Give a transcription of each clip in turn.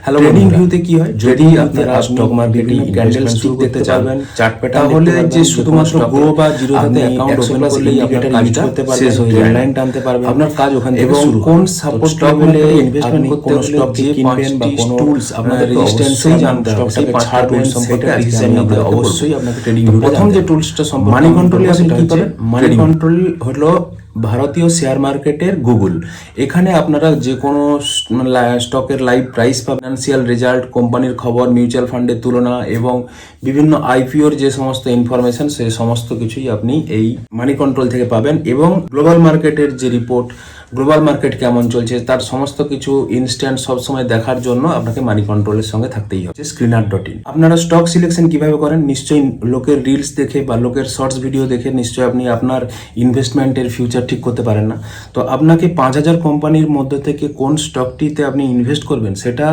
Hello, trading বন্ধুরা, ভিউতে কি হয়, যদি ট্রেডিং আপনারা স্টক মার্কেটে ক্যান্ডেল শুরু করতে পারবেন, চান চার্ট প্যাটার্ন তাহলে যে যে শুধুমাত্র গো বা জিরোদাতে আপনি অ্যাকাউন্ট 100 ওপেন প্লাস করলেই আপনার ইন্ডিকেটর কাজটা ইউজ করতে পারবেন, শেষ হয়ে ট্রেন্ড যায় লাইন না। টানতে পারবেন, আপনার কাজ ওখান থেকে এবং শুরু কোন হয়। সাপোর্ট স্টক লেভেলে মার্কেটে ইনভেস্টমেন্ট আপনি করতে কোন হলে স্টক যে কিনবেন বা কোন টুলস আপনাদের রেজিস্ট্যান্সই জানতে হবে, সেই 5টা টুলস সম্পর্কে আজকে আমি আপনাদের অবশ্যই আপনাকে ট্রেডিং ভিউতে প্রথম যে জানতে টুলসটা সম্পর্কে মানি কন্ট্রোলে আপনি কি হচ্ছে পাবেন। মানি trading। কন্ট্রোল হলো ভারতীয় শেয়ার মার্কেটের গুগল। এখানে আপনারা যে কোনো স্টকের লাইভ প্রাইস পাবেন, ফিনান্সিয়াল রেজাল্ট, কোম্পানির খবর, মিউচুয়াল ফান্ডের তুলনা এবং বিভিন্ন আইপিওর যে সমস্ত ইনফরমেশন, সেই সমস্ত কিছুই আপনি এই মানি কন্ট্রোল থেকে পাবেন। এবং গ্লোবাল মার্কেটের যে রিপোর্ট, গ্লোবাল মার্কেট কেমন চলছে তার সমস্ত কিছু ইনস্ট্যান্ট সবসময় দেখার জন্য আপনাকে মানি কন্ট্রোলের সঙ্গে থাকতেই হবে। স্ক্রিনার.in। আপনারা স্টক সিলেকশন কিভাবে করেন, নিশ্চয়ই লোকের রিলস দেখে বা লোকের শর্টস ভিডিও দেখে নিশ্চয়ই আপনি আপনার ইনভেস্টমেন্টের ফিউচার ঠিক করতে পারেন না। তো আপনাকে 5000 কোম্পানির মধ্যে থেকে কোন স্টকটিতে আপনি ইনভেস্ট করবেন সেটা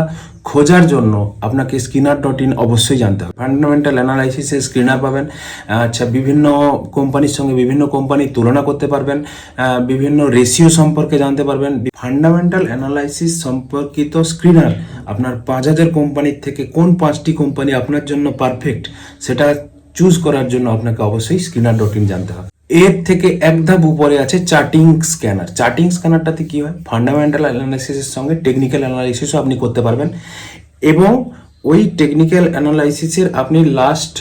খোঁজার জন্য আপনাকে স্ক্রিনার.in অবশ্যই জানতে হবে। ফান্ডামেন্টাল অ্যানালাইসিসে স্ক্রিনার পাবেন। আচ্ছা, বিভিন্ন কোম্পানির সঙ্গে বিভিন্ন কোম্পানির তুলনা করতে পারবেন, বিভিন্ন রেশিও সম্পর্কে জানতে পারবেন। ফান্ডামেন্টাল অ্যানালাইসিস সম্পর্কিত স্ক্রিনার আপনার 5000 কোম্পানির থেকে কোন 5টি কোম্পানি আপনার জন্য পারফেক্ট সেটা চুজ করার জন্য আপনাকে অবশ্যই স্ক্রিনার.in জানতে হবে। এর থেকে এক ধাপ উপরে আছে চার্টিং স্ক্যানার। চার্টিং স্ক্যানারটাতে কি হয়, ফান্ডামেন্টাল অ্যানালাইসিসের সঙ্গে টেকনিক্যাল অ্যানালাইসিসও আপনি করতে পারবেন এবং ওই টেকনিক্যাল অ্যানালাইসিসের আপনি লাস্ট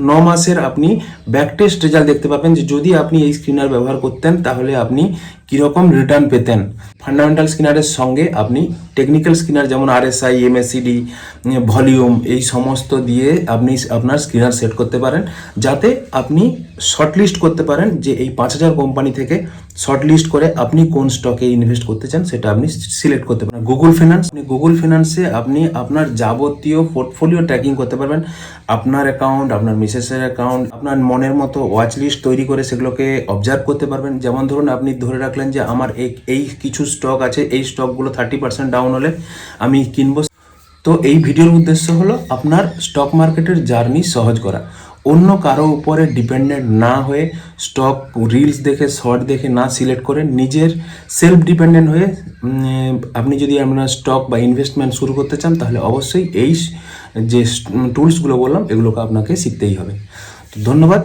9 মাসের আপনি ব্যাক টেস্ট রেজাল্ট দেখতে পাবেন যে যদি আপনি এই স্ক্রিনার ব্যবহার করতেন তাহলে আপনি কীরকম রিটার্ন পেতেন। ফান্ডামেন্টাল স্ক্রিনারের সঙ্গে আপনি টেকনিক্যাল স্ক্রিনার যেমন RSI, MACD, ভলিউম, এই সমস্ত দিয়ে আপনি আপনার স্ক্রিনার সেট করতে পারেন যাতে আপনি শর্টলিস্ট করতে পারেন যে এই 5000 কোম্পানি থেকে শর্টলিস্ট করে আপনি কোন স্টকে ইনভেস্ট করতে চান সেটা আপনি সিলেক্ট করতে পারেন। গুগল ফিনান্স, গুগল ফিনান্সে আপনি আপনার যাবতীয় পোর্টফোলিও ট্র্যাকিং করতে পারবেন। আপনার অ্যাকাউন্ট, আপনার মিসেসের অ্যাকাউন্ট, আপনার মনের মতো ওয়াচ লিস্ট তৈরি করে সেগুলোকে অবজার্ভ করতে পারবেন। যেমন ধরুন আপনি ধরে রাখলেন যে আমার এই কিছু স্টক আছে, এই স্টকগুলো 30% ডাউন হলে আমি কিনবো। তো এই ভিডিওর উদ্দেশ্য হলো আপনার স্টক মার্কেটের জার্নি সহজ করা, অন্য কারো উপরে ডিপেন্ডেন্ট না হয়ে, স্টক রিলস দেখে শর্ট দেখে না সিলেক্ট করে, নিজের সেলফ ডিপেন্ডেন্ট হয়ে আপনি যদি আপনার স্টক বা ইনভেস্টমেন্ট শুরু করতে চান তাহলে অবশ্যই এই যে টুলসগুলো বললাম এগুলোকে আপনাকে শিখতেই হবে। তো ধন্যবাদ।